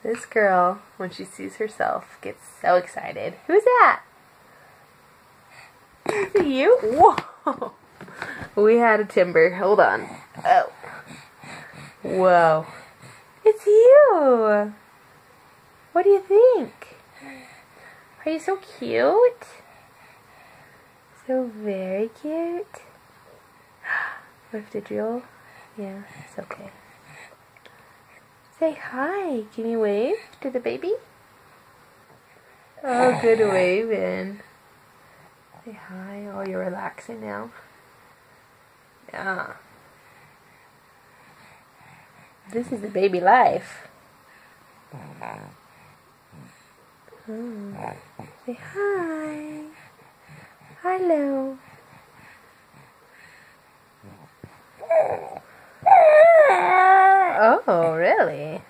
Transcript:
This girl, when she sees herself, gets so excited. Who's that? Is it you? Whoa! We had a timber. Hold on. Oh. Whoa. It's you! What do you think? Are you so cute? So very cute. We have to drill? Yeah, it's okay. Say hi. Can you wave to the baby? Oh, good waving. Say hi. Oh, you're relaxing now. Yeah. This is the baby life. Oh. Say hi. Hello. Oh, really?